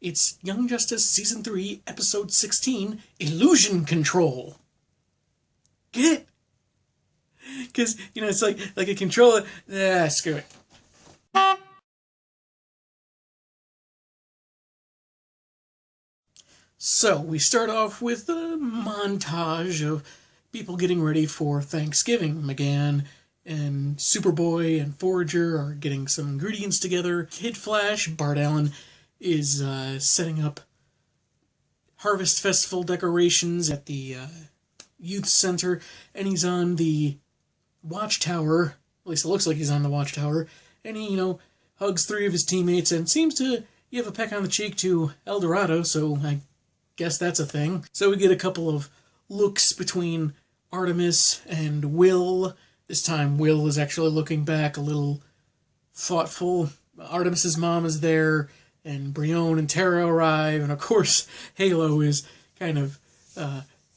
It's Young Justice Season 3, Episode 16, Illusion Control. Get it? Because, it's like a controller. Screw it. So, we start off with a montage of people getting ready for Thanksgiving. McGann and Superboy and Forager are getting some ingredients together. Kid Flash, Bart Allen, is setting up Harvest Festival decorations at the youth center, and he's on the watchtower. At least it looks like he's on the watchtower, and he, hugs three of his teammates and seems to give a peck on the cheek to El Dorado, so I guess that's a thing. So we get a couple of looks between Artemis and Will. This time Will is actually looking back a little thoughtful. Artemis's mom is there, and Brion and Tara arrive, and of course Halo is kind of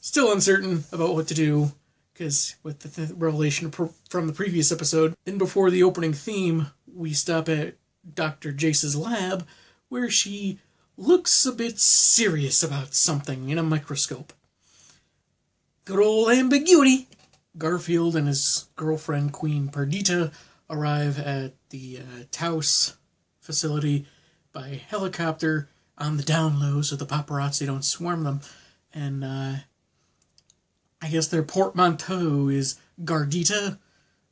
still uncertain about what to do, because with the revelation from the previous episode. And before the opening theme, we stop at Dr. Jace's lab, where she looks a bit serious about something in a microscope. Good old ambiguity! Garfield and his girlfriend, Queen Perdita, arrive at the Taos facility by helicopter on the down low so the paparazzi don't swarm them. And I guess their portmanteau is Gardita,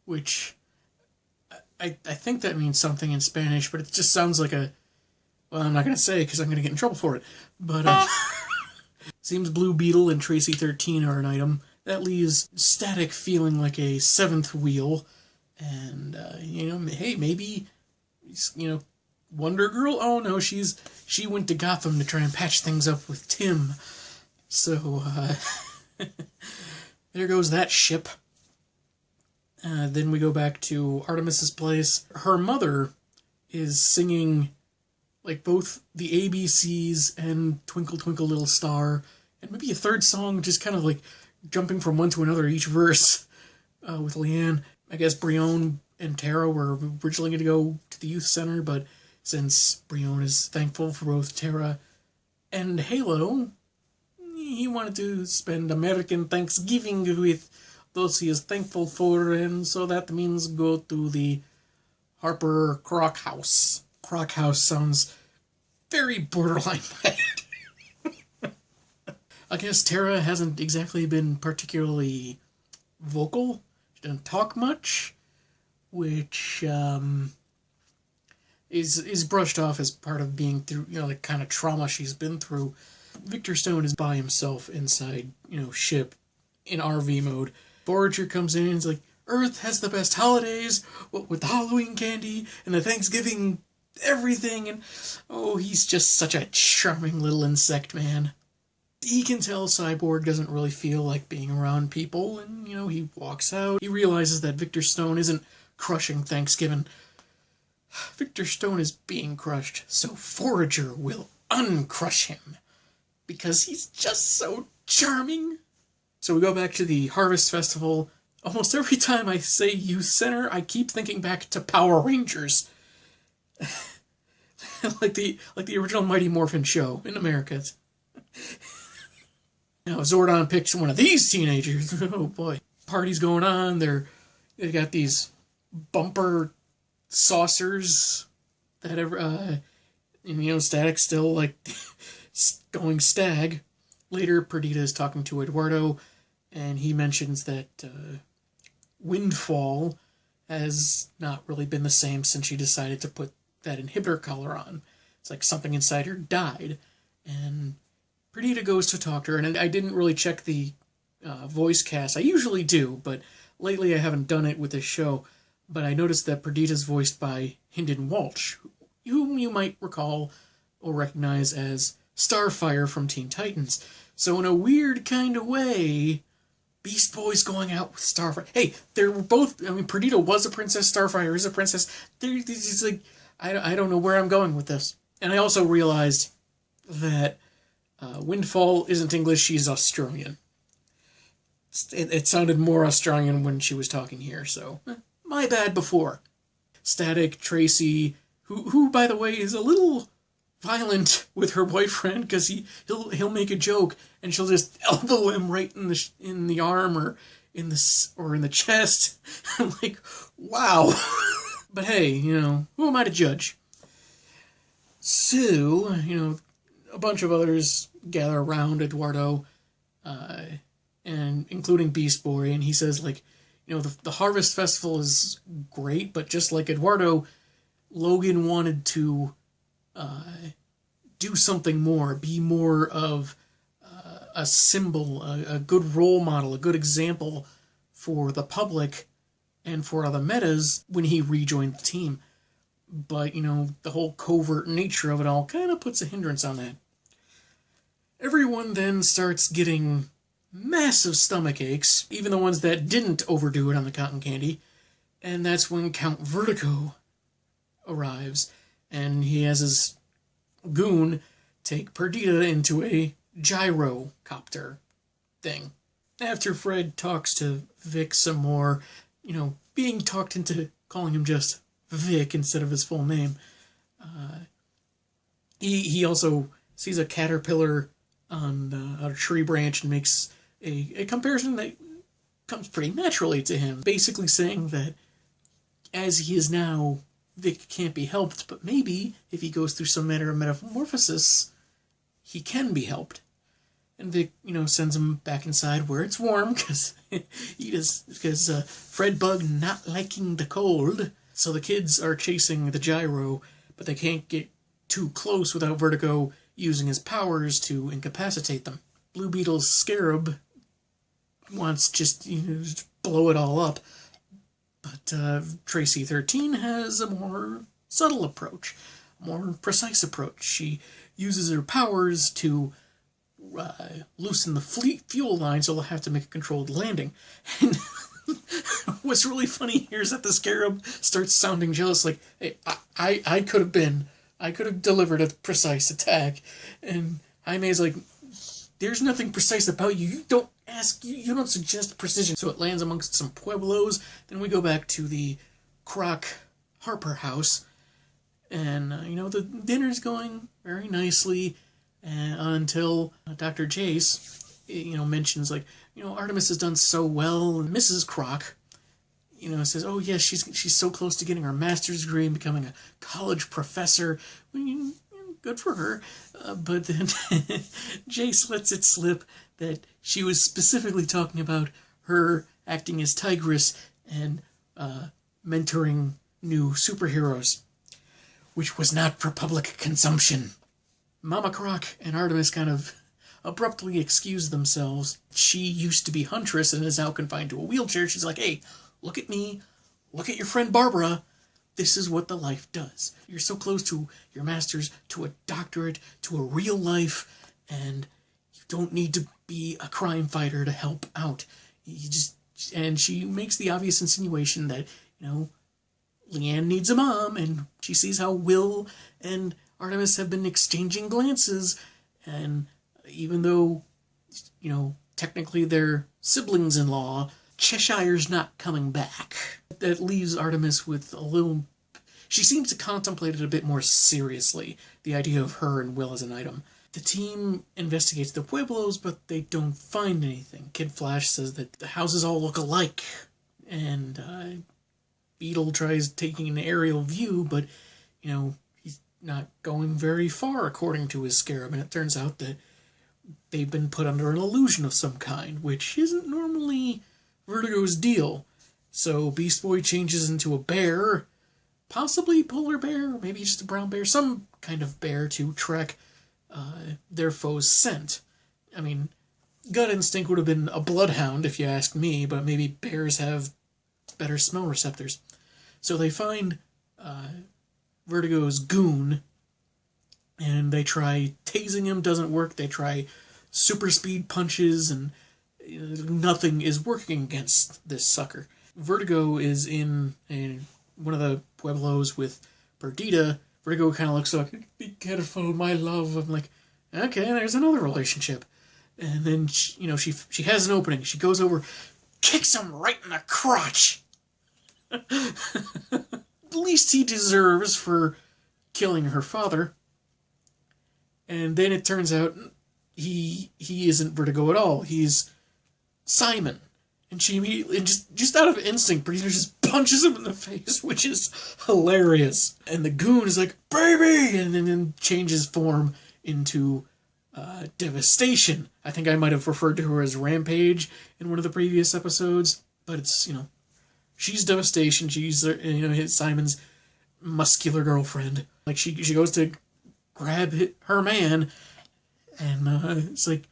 which I think that means something in Spanish, but it just sounds like a... Well, I'm not going to say because I'm going to get in trouble for it. But seems Blue Beetle and Tracy 13 are an item. That leaves Static feeling like a seventh wheel. And, hey, maybe, Wonder Girl? Oh, no, she went to Gotham to try and patch things up with Tim. So, there goes that ship. Then we go back to Artemis's place. Her mother is singing, both the ABCs and Twinkle Twinkle Little Star, and maybe a third song, just kind of, jumping from one to another each verse, with Leanne. I guess Brion and Tara were originally going to go to the youth center, but since Brion is thankful for both Tara and Halo, he wanted to spend American Thanksgiving with those he is thankful for, and so that means go to the Harper Croc House. Croc House sounds very borderline bad. I guess Tara hasn't exactly been particularly vocal. She doesn't talk much, which is brushed off as part of being through, the kind of trauma she's been through. Victor Stone is by himself inside, ship in RV mode. Forager comes in and is like, Earth has the best holidays, what with the Halloween candy and the Thanksgiving everything, and he's just such a charming little insect man. He can tell Cyborg doesn't really feel like being around people, and, he walks out. He realizes that Victor Stone isn't crushing Thanksgiving. Victor Stone is being crushed, so Forager will uncrush him, because he's just so charming. So we go back to the Harvest Festival. Almost every time I say youth center, I keep thinking back to Power Rangers. like the original Mighty Morphin show in America. Now Zordon picks one of these teenagers. Oh boy. Party's going on. They've got these bumper saucers that Static's still going stag. Later, Perdita is talking to Eduardo, and he mentions that Windfall has not really been the same since she decided to put that inhibitor collar on. It's like something inside her died, and Perdita goes to talk to her, and I didn't really check the voice cast. I usually do, but lately I haven't done it with this show. But I noticed that Perdita's voiced by Hynden Walsh, whom you might recall or recognize as Starfire from Teen Titans. So in a weird kind of way, Beast Boy's going out with Starfire. Hey, they're both... Perdita was a princess, Starfire is a princess. It's like... I don't know where I'm going with this. And I also realized that Windfall isn't English, she's Australian. It sounded more Australian when she was talking here, so... my bad before. Static, Tracy, who by the way, is a little violent with her boyfriend because he'll make a joke and she'll just elbow him right in the arm or in the chest. I'm like, wow. But hey, who am I to judge? So, a bunch of others gather around Eduardo, and including Beast Boy, and he says, like, the Harvest Festival is great, but just like Eduardo, Logan wanted to do something more, be more of a symbol, a good role model, a good example for the public and for other metas when he rejoined the team. But, the whole covert nature of it all kind of puts a hindrance on that. Everyone then starts getting massive stomach aches, even the ones that didn't overdo it on the cotton candy, and that's when Count Vertigo arrives, and he has his goon take Perdita into a gyrocopter thing. After Fred talks to Vic some more, being talked into calling him just Vic instead of his full name, he also sees a caterpillar on a tree branch and makes a comparison that comes pretty naturally to him, basically saying that as he is now, Vic can't be helped, but maybe if he goes through some manner of metamorphosis, he can be helped. And Vic, sends him back inside where it's warm, because Fred Bug not liking the cold. So the kids are chasing the gyro, but they can't get too close without Vertigo using his powers to incapacitate them. Blue Beetle's Scarab wants just blow it all up, but Tracy 13 has a more subtle approach, a more precise approach. She uses her powers to loosen the fuel line, so they'll have to make a controlled landing. And what's really funny here is that the Scarab starts sounding jealous, like, hey, I could have delivered a precise attack, and Jaime's like, there's nothing precise about you. You don't ask, you don't suggest precision. So it lands amongst some pueblos. Then we go back to the Croc Harper house, and the dinner's going very nicely, until Dr. Jace mentions, like, Artemis has done so well, and Mrs. Croc says, oh yeah, she's so close to getting her master's degree and becoming a college professor. Good for her. But then Jace lets it slip that she was specifically talking about her acting as Tigress and mentoring new superheroes, which was not for public consumption. Mama Croc and Artemis kind of abruptly excuse themselves. She used to be Huntress and is now confined to a wheelchair. She's like, hey, look at me. Look at your friend Barbara. This is what the life does. You're so close to your master's, to a doctorate, to a real life, and you don't need to be a crime fighter to help out. And she makes the obvious insinuation that, Leanne needs a mom, and she sees how Will and Artemis have been exchanging glances, and even though, technically they're siblings-in-law, Cheshire's not coming back. That leaves Artemis with a little... She seems to contemplate it a bit more seriously, the idea of her and Will as an item. The team investigates the pueblos, but they don't find anything. Kid Flash says that the houses all look alike, and Beetle tries taking an aerial view, but, he's not going very far according to his Scarab, and it turns out that they've been put under an illusion of some kind, which isn't normally Vertigo's deal. So Beast Boy changes into a bear, possibly polar bear, or maybe just a brown bear, some kind of bear to track their foe's scent. I mean, gut instinct would have been a bloodhound if you ask me, but maybe bears have better smell receptors. So they find Vertigo's goon, and they try tasing him, doesn't work. They try super speed punches, and nothing is working against this sucker. Vertigo is in one of the pueblos with Perdita. Vertigo kind of looks like, be careful, my love. I'm like, okay, there's another relationship. And then, she has an opening. She goes over, kicks him right in the crotch. The least he deserves for killing her father. And then it turns out he isn't Vertigo at all. He's Simon. And she immediately, and just out of instinct, Brianna just punches him in the face, which is hilarious. And the goon is like, baby! And then changes form into Devastation. I think I might have referred to her as Rampage in one of the previous episodes. But it's, she's Devastation. She's, Simon's muscular girlfriend. Like, she goes to grab her man, and it's like,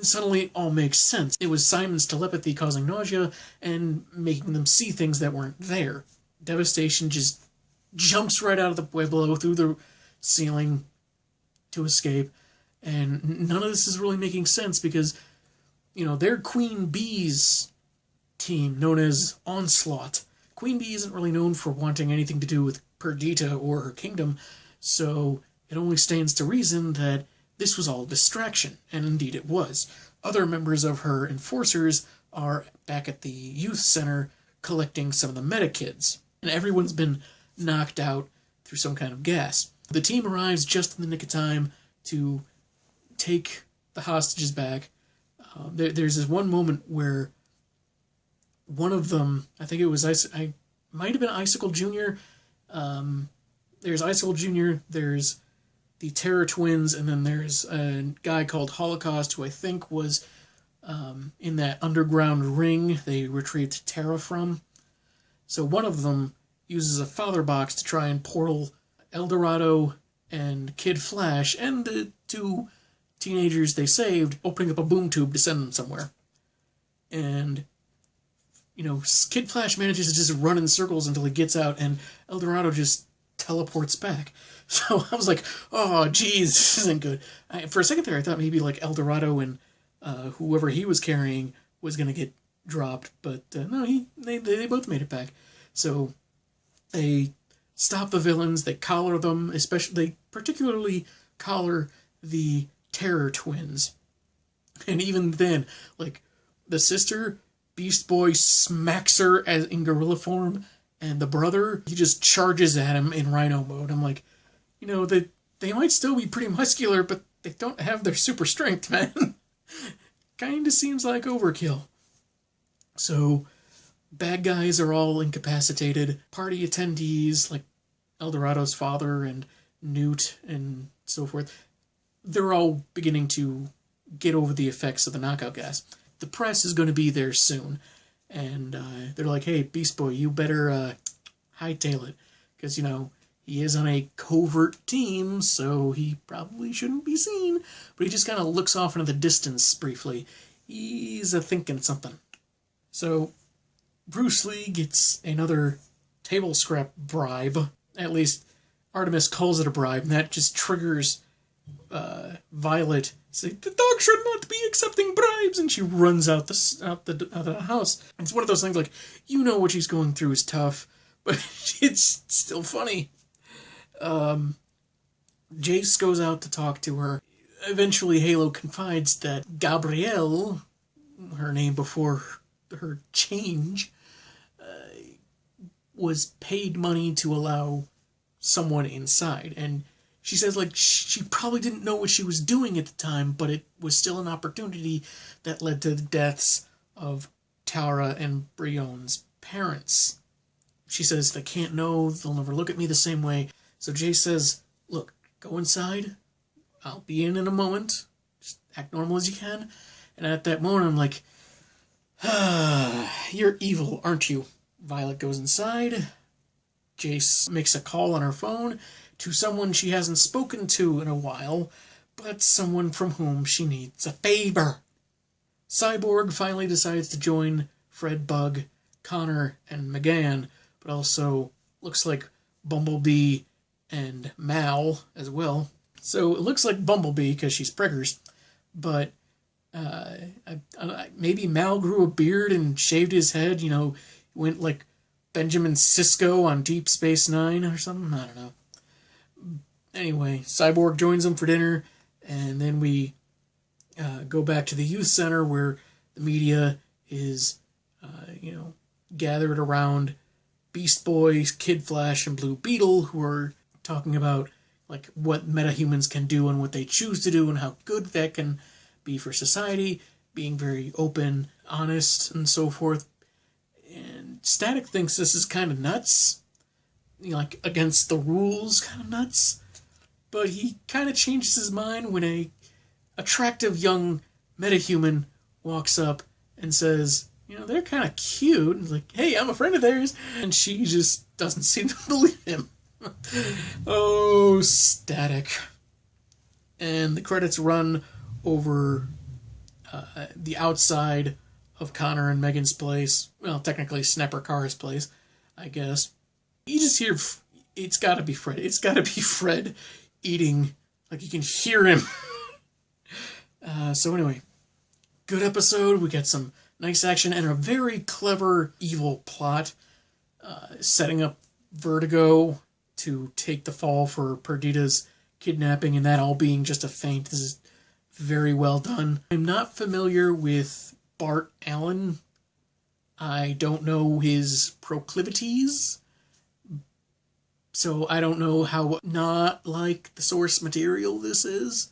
suddenly it all makes sense. It was Simon's telepathy causing nausea and making them see things that weren't there. Devastation just jumps right out of the pueblo through the ceiling to escape, and none of this is really making sense because, they're Queen Bee's team, known as Onslaught. Queen Bee isn't really known for wanting anything to do with Perdita or her kingdom, so it only stands to reason that this was all a distraction, and indeed it was. Other members of her enforcers are back at the youth center collecting some of the meta kids, and everyone's been knocked out through some kind of gas. The team arrives just in the nick of time to take the hostages back. There's this one moment where one of them, I think it was, I might have been Icicle Jr., there's Icicle Jr., there's the Terror Twins, and then there's a guy called Holocaust who I think was in that underground ring they retrieved Terra from. So one of them uses a father box to try and portal Eldorado and Kid Flash and the two teenagers they saved, opening up a boom tube to send them somewhere. And, Kid Flash manages to just run in circles until he gets out, and Eldorado just teleports back. So I was like, oh, geez, this isn't good. For a second there, I thought maybe like Eldorado and whoever he was carrying was going to get dropped. But no, they both made it back. So they stop the villains, they collar them, they particularly collar the Terror Twins. And even then, like, the sister, Beast Boy, smacks her in gorilla form, and the brother, he just charges at him in Rhino mode. I'm like, they might still be pretty muscular, but they don't have their super strength, man. Kinda seems like overkill. So, bad guys are all incapacitated. Party attendees, like Eldorado's father and Newt and so forth, they're all beginning to get over the effects of the knockout gas. The press is going to be there soon, and they're like, hey, Beast Boy, you better hightail it, because, he is on a covert team, so he probably shouldn't be seen, but he just kind of looks off into the distance briefly. He's a-thinking something. So, Bruce Lee gets another table scrap bribe. At least, Artemis calls it a bribe, and that just triggers Violet saying, the dog should not be accepting bribes, and she runs out the house. It's one of those things like, what she's going through is tough, but it's still funny. Jace goes out to talk to her. Eventually, Halo confides that Gabrielle, her name before her change, was paid money to allow someone inside. And she says, like, she probably didn't know what she was doing at the time, but it was still an opportunity that led to the deaths of Tara and Brionne's parents. She says, they can't know, they'll never look at me the same way. So Jay says, look, go inside. I'll be in a moment. Just act normal as you can. And at that moment, I'm like, you're evil, aren't you? Violet goes inside. Jace makes a call on her phone to someone she hasn't spoken to in a while, but someone from whom she needs a favor. Cyborg finally decides to join Fred, Bug, Connor, and McGann, but also looks like Bumblebee and Mal as well. So it looks like Bumblebee because she's preggers, but maybe Mal grew a beard and shaved his head, went like Benjamin Sisko on Deep Space Nine or something. I don't know. Anyway, Cyborg joins them for dinner, and then we go back to the youth center where the media is, gathered around Beast Boy, Kid Flash, and Blue Beetle, who are talking about like what metahumans can do and what they choose to do and how good that can be for society, being very open, honest, and so forth. And Static thinks this is kind of nuts, like against the rules, kind of nuts. But he kind of changes his mind when a attractive young metahuman walks up and says, they're kind of cute. And like, hey, I'm a friend of theirs. And she just doesn't seem to believe him. Oh, Static. And the credits run over the outside of Connor and Megan's place. Well, technically Snapper Carr's place, I guess. You just hear, it's gotta be Fred. It's gotta be Fred eating. Like, you can hear him. So anyway, good episode. We got some nice action and a very clever evil plot, setting up Vertigo to take the fall for Perdita's kidnapping, and that all being just a feint. This is very well done. I'm not familiar with Bart Allen. I don't know his proclivities, so I don't know how not like the source material this is.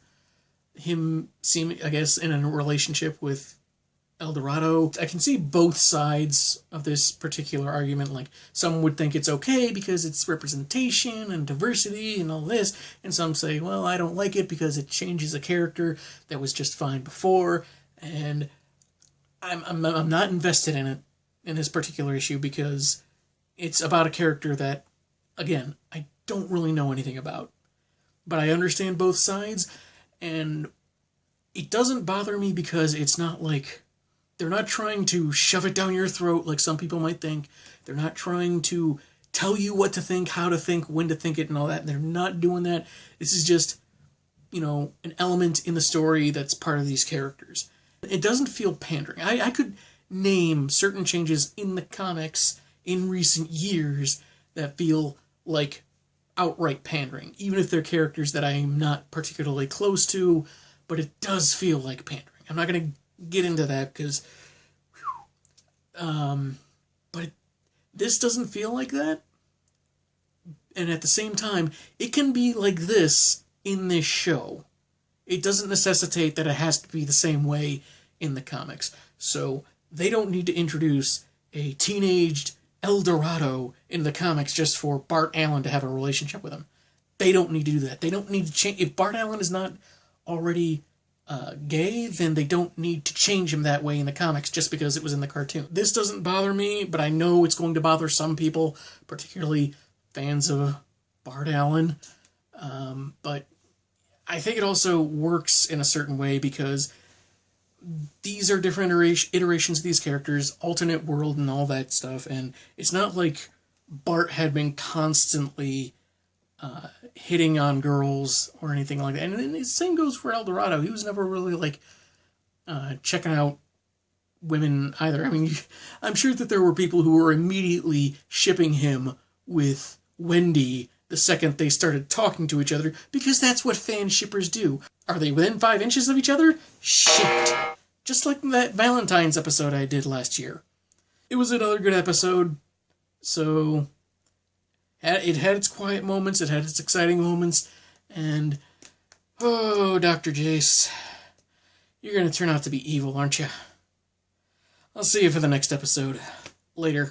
Him seeming, I guess, in a relationship with El Dorado. I can see both sides of this particular argument. Like, some would think it's okay because it's representation and diversity and all this, and some say, well, I don't like it because it changes a character that was just fine before, and I'm not invested in it, in this particular issue, because it's about a character that, again, I don't really know anything about. But I understand both sides, and it doesn't bother me because it's not like they're not trying to shove it down your throat like some people might think. They're not trying to tell you what to think, how to think, when to think it, and all that. They're not doing that. This is just, an element in the story that's part of these characters. It doesn't feel pandering. I could name certain changes in the comics in recent years that feel like outright pandering, even if they're characters that I'm not particularly close to, but it does feel like pandering. I'm not going to get into that because, but this doesn't feel like that. And at the same time, it can be like this in this show. It doesn't necessitate that it has to be the same way in the comics. So they don't need to introduce a teenaged El Dorado in the comics just for Bart Allen to have a relationship with him. They don't need to do that. They don't need to change. If Bart Allen is not already gay, then they don't need to change him that way in the comics just because it was in the cartoon. This doesn't bother me, but I know it's going to bother some people, particularly fans of Bart Allen. But I think it also works in a certain way because these are different iterations of these characters, alternate world and all that stuff, and it's not like Bart had been constantly hitting on girls or anything like that. And the same goes for El Dorado. He was never really checking out women either. I mean, I'm sure that there were people who were immediately shipping him with Wendy the second they started talking to each other, because that's what fan shippers do. Are they within 5 inches of each other? Shipped. Just like that Valentine's episode I did last year. It was another good episode, so it had its quiet moments, it had its exciting moments, and oh, Dr. Jace, you're going to turn out to be evil, aren't you? I'll see you for the next episode. Later.